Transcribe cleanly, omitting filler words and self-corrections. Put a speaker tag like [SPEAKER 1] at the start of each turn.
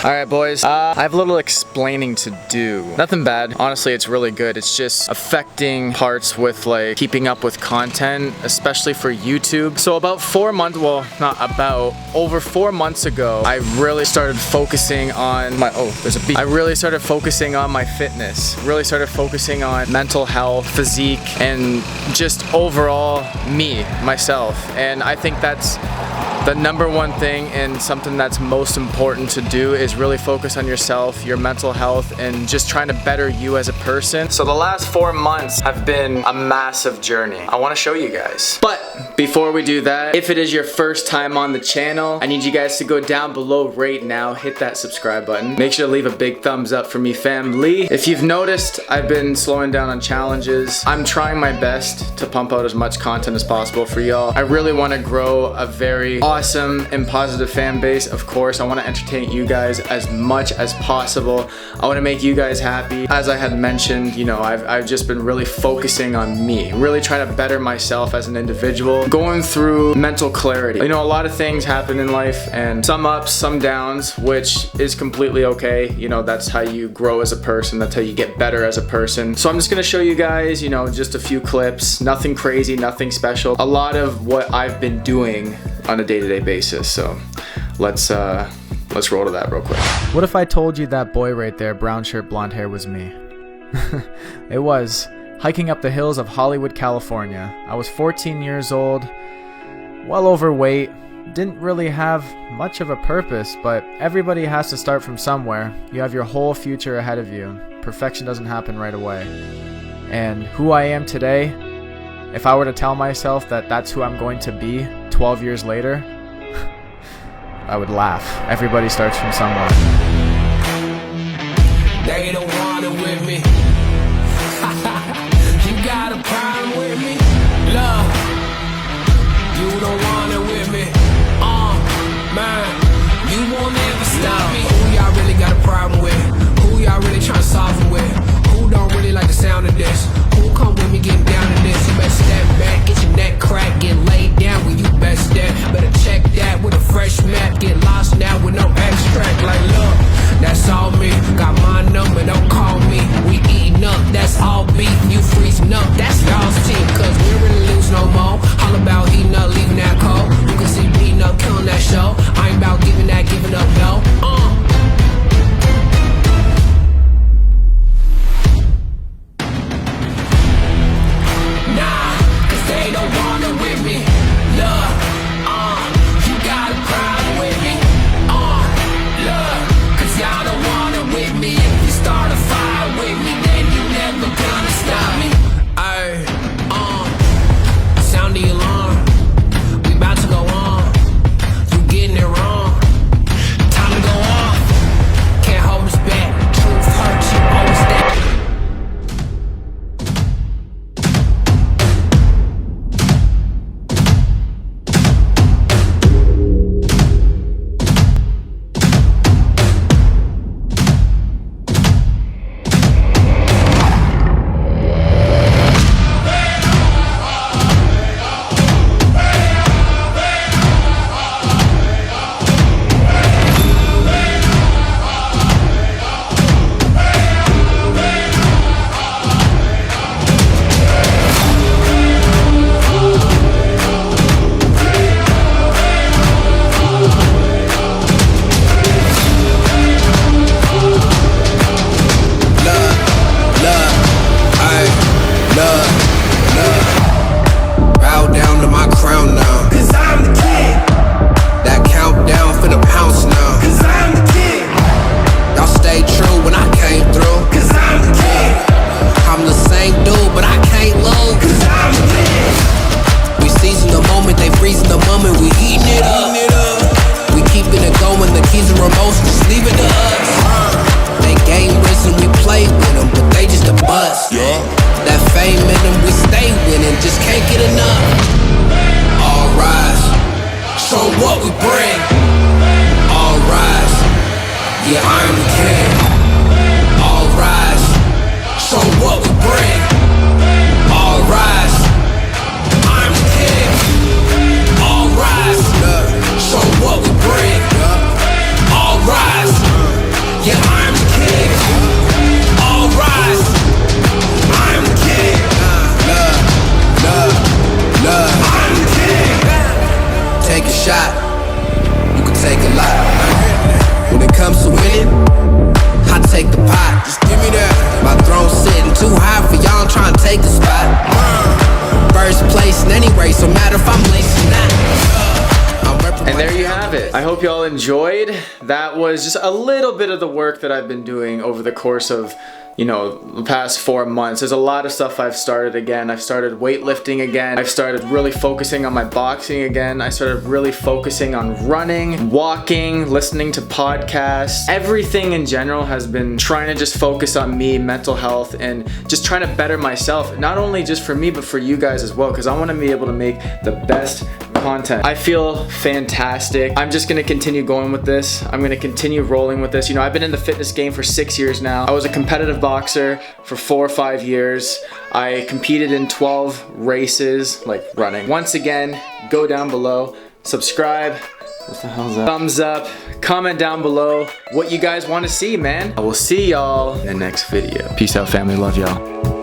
[SPEAKER 1] Alright boys, I have a little explaining to do. Nothing bad, honestly it's really good. It's just affecting parts with like keeping up with content, especially for YouTube. So about 4 months, well not about, over 4 months ago, I really started focusing on my, oh there's a beat. I really started focusing on my fitness, really started focusing on mental health, physique, and just overall me, myself. And I think that's the number one thing and something that's most important to do is really focus on yourself, your mental health, and just trying to better you as a person. So the last 4 months have been a massive journey. I want to show you guys. But before we do that, if it is your first time on the channel, I need you guys to go down below right now, hit that subscribe button. Make sure to leave a big thumbs up for me, family. If you've noticed, I've been slowing down on challenges. I'm trying my best to pump out as much content as possible for y'all. I really want to grow a very awesome and positive fan base. Of course, I want to entertain you guys as much as possible. I want to make you guys happy. As I had mentioned, you know, I've just been really focusing on me, really trying to better myself as an individual, going through mental clarity. You know, a lot of things happen in life and some ups, some downs, which is completely okay. You know, that's how you grow as a person. That's how you get better as a person. So I'm just going to show you guys, you know, just a few clips, nothing crazy, nothing special. A lot of what I've been doing on a day-to-day basis. So let's roll to that real quick. What if I told you that boy right there, brown shirt, blonde hair, was me? It was. Hiking up the hills of Hollywood, California. I was 14 years old, well overweight, didn't really have much of a purpose, but everybody has to start from somewhere. You have your whole future ahead of you. Perfection doesn't happen right away. And who I am today, if I were to tell myself that that's who I'm going to be 12 years later, I would laugh. Everybody starts from somewhere.
[SPEAKER 2] They don't want it with me. You got a problem with me? Love, you don't want it with me. Man, you won't ever stop me. Who y'all really got a problem with? Who y'all really trying to solve it with? Who don't really like the sound of this? Who come with me getting down to this? You better step back, get your neck cracked, get laid down when you best step. Better check that with a fresh map. Get lost now with no extract. Like look, that's all me. Got my number, don't call me. We eating up, that's all beef. You freezing up, that's y'all's team. Cause we really lose no more. All about heating up, leaving that cold. You can see beating up, killing that show. I ain't about giving up, no. What we bring, all rise. Yeah, I'm the king. All rise. Show what we bring. All rise. I'm the king. All rise. Show what we bring. All rise.
[SPEAKER 1] I hope y'all enjoyed. That was just a little bit of the work that I've been doing over the course of, you know, the past 4 months. There's a lot of stuff I've started again. I've started weightlifting again. I've started really focusing on my boxing again. I started really focusing on running, walking, listening to podcasts. Everything in general has been trying to just focus on me, mental health, and just trying to better myself. Not only just for me, but for you guys as well, because I want to be able to make the best content. I feel fantastic. I'm just gonna continue going with this. I'm gonna continue rolling with this. You know, I've been in the fitness game for 6 years now. I was a competitive boxer for 4 or 5 years. I competed in 12 races, like running. Once again, go down below, subscribe, what the hell's that? Thumbs up, comment down below what you guys want to see, man. I will see y'all in the next video. Peace out, family. Love y'all.